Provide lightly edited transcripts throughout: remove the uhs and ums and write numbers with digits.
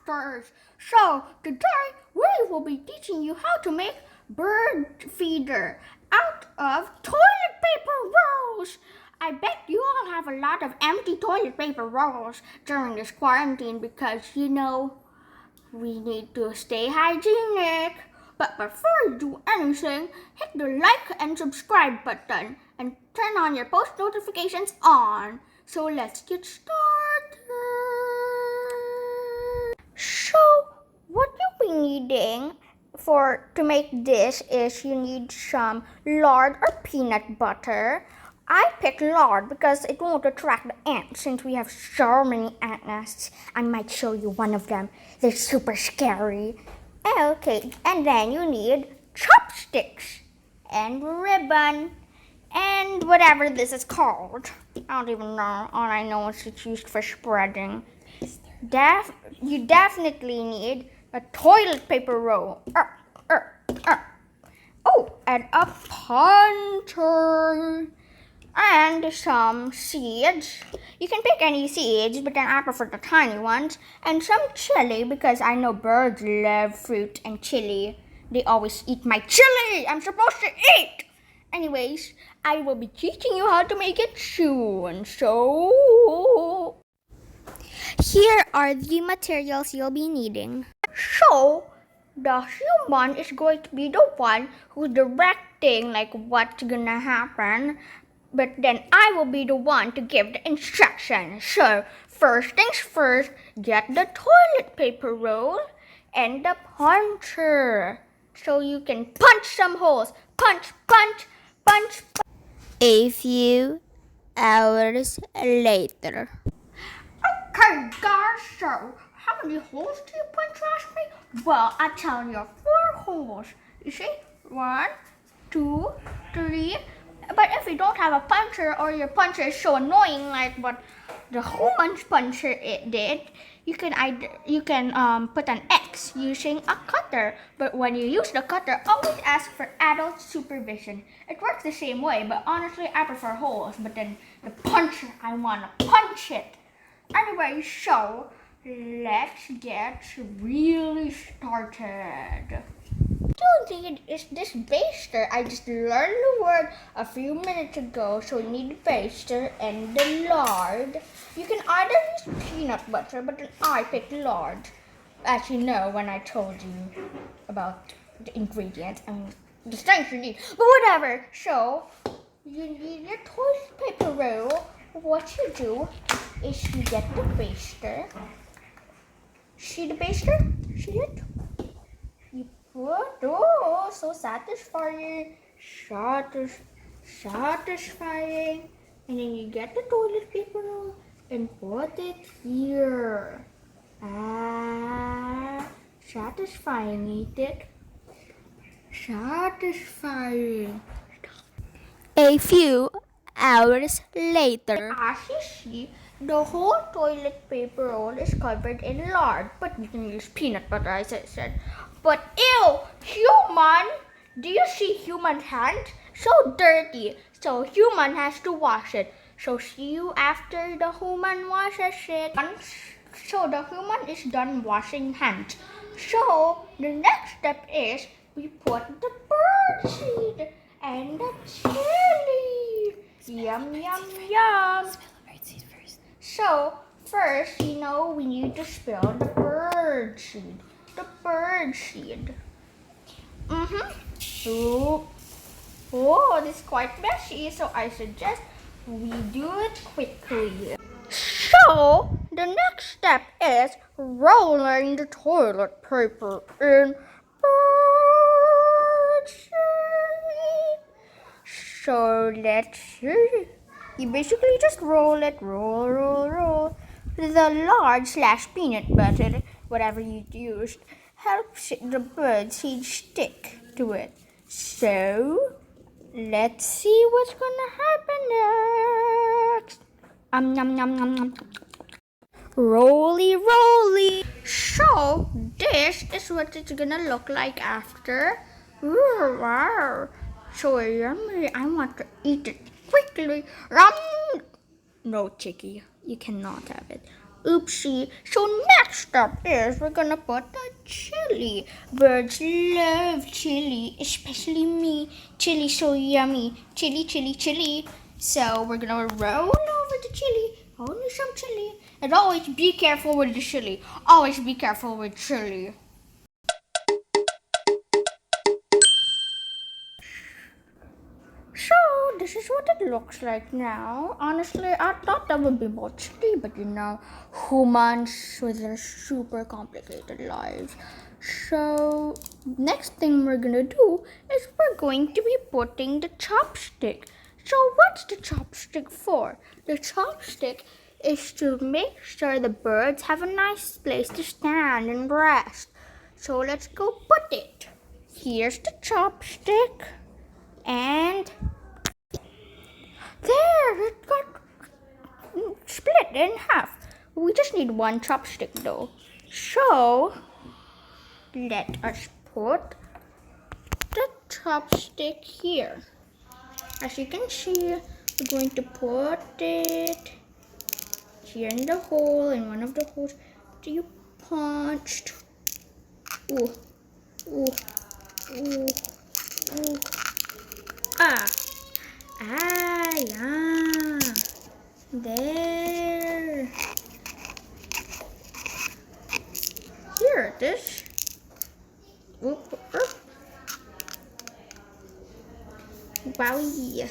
Crafterzzz. So today we will be teaching you how to make bird feeder out of toilet paper rolls. I bet you all have a lot of empty toilet paper rolls during this quarantine because we need to stay hygienic. But before you do anything, hit the like and subscribe button and turn on your post notifications on. So let's get started. So what you'll be needing to make this is you need some lard or peanut butter. I picked lard because it won't attract the ants since we have so many ant nests. I might show you one of them. They're super scary. Okay, and then you need chopsticks and ribbon and whatever this is called. I don't even know. All I know is it's used for spreading. You definitely need a toilet paper roll. Oh, and a puncher. And some seeds. You can pick any seeds, but then I prefer the tiny ones. And some chili, because I know birds love fruit and chili. They always eat my chili I'm supposed to eat. Anyways, I will be teaching you how to make it soon. So, here are the materials you'll be needing. So, the human is going to be the one who's directing what's gonna happen. But then I will be the one to give the instructions. So, first things first, get the toilet paper roll and the puncher. So you can punch some holes. Punch, punch, punch, punch. A few hours later. Okay, guys, so how many holes do you punch, ask me? Well, I tell you, 4 holes. You see? 1, 2, 3. But if you don't have a puncher or your puncher is so annoying like what the human's puncher did, you can put an X using a cutter. But when you use the cutter, always ask for adult supervision. It works the same way, but honestly I prefer holes. But then the puncher, I want to punch it. Anyway, so let's get really started. What you need is this baster. I just learned the word a few minutes ago, so you need the baster and the lard. You can either use peanut butter, but then I picked lard. As you know, when I told you about the ingredients and the things you need. But whatever, so you need your toilet paper roll. What you do is you get the baster. See the baster? See it? Oh, so satisfying. Satisfying. And then you get the toilet paper roll and put it here. Satisfying, eat it. Satisfying. A few hours later. As you see, the whole toilet paper roll is covered in lard, but you can use peanut butter, as I said. But ew, human! Do you see human hand? So dirty. So human has to wash it. So see you after the human washes it. So the human is done washing hands. So the next step is we put the bird seed and the chili. Yum, yum, yum. So first, we need to spill the bird seed. The bird seed. Oh, this is quite messy, so I suggest we do it quickly. So the next step is rolling the toilet paper in bird seed. So let's see. You basically just roll it, roll. The lard/peanut butter, whatever you used, helps the bird seed stick to it. So, let's see what's gonna happen next. Nom nom nom nom. Rolly. So, this is what it's gonna look like after. Ooh, wow. So yummy. I want to eat it quickly. No, Chicky, you cannot have it. Oopsie. So next up is we're gonna put the chili. Birds love chili, especially me. Chili so yummy. Chili, chili, chili. So we're gonna roll over the chili. Only some chili. And always be careful with the chili. Always be careful with chili. So this is what it looks like now. Honestly, I thought that would be more chilly, but humans with their super complicated lives. So next thing we're gonna do is we're going to be putting the chopstick. So what's the chopstick for? The chopstick is to make sure the birds have a nice place to stand and rest. So let's go put it. Here's the chopstick. And there, it got split in half. We just need one chopstick though. So let us put the chopstick here. As you can see, we're going to put it here in the hole, in one of the holes that you punched. Ooh, ooh, ooh, ooh. Ah, yeah. There. Here it is. Oop. Wowie.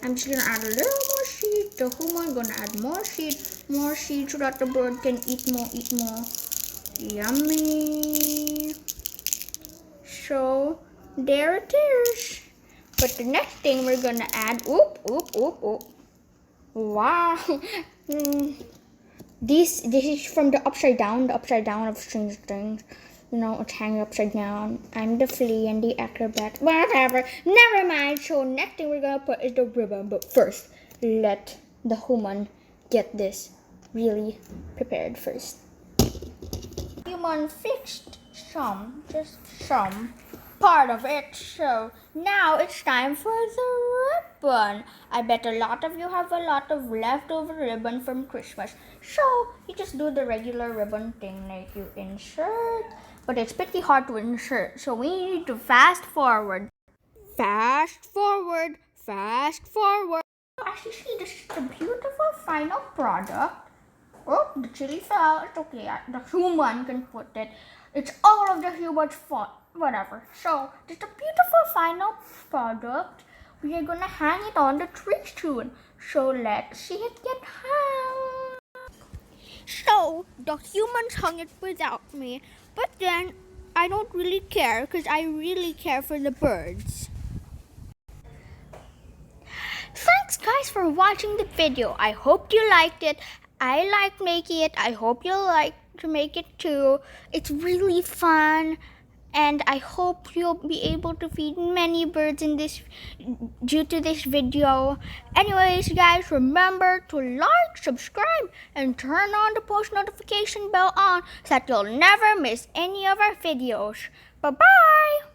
I'm just gonna add a little more seed. The human gonna add more seed so that the bird can eat more. Yummy. So there it is. But the next thing we're gonna add, oop. Wow. This is from the upside down of Stranger Things. It's hanging upside down. I'm the flea and the acrobat. Whatever. Never mind. So next thing we're gonna put is the ribbon. But first, let the human get this really prepared first. Human fixed just some part of it. So now it's time for the ribbon. I bet a lot of you have a lot of leftover ribbon from Christmas. So you just do the regular ribbon thing, like you insert, but it's pretty hard to insert. So we need to fast forward. As you see, this is the beautiful final product. Oh, the chili fell. It's okay. The human can put it. It's all of the human's fault. Whatever. So, this is a beautiful final product. We are gonna hang it on the tree soon. So, let's see it get hung. So, the humans hung it without me. But then, I don't really care because I really care for the birds. Thanks guys for watching the video. I hope you liked it. I liked making it. I hope you'll like to make it too. It's really fun. And I hope you'll be able to feed many birds due to this video. Anyways, guys, remember to like, subscribe, and turn on the post notification bell on so that you'll never miss any of our videos. Bye-bye!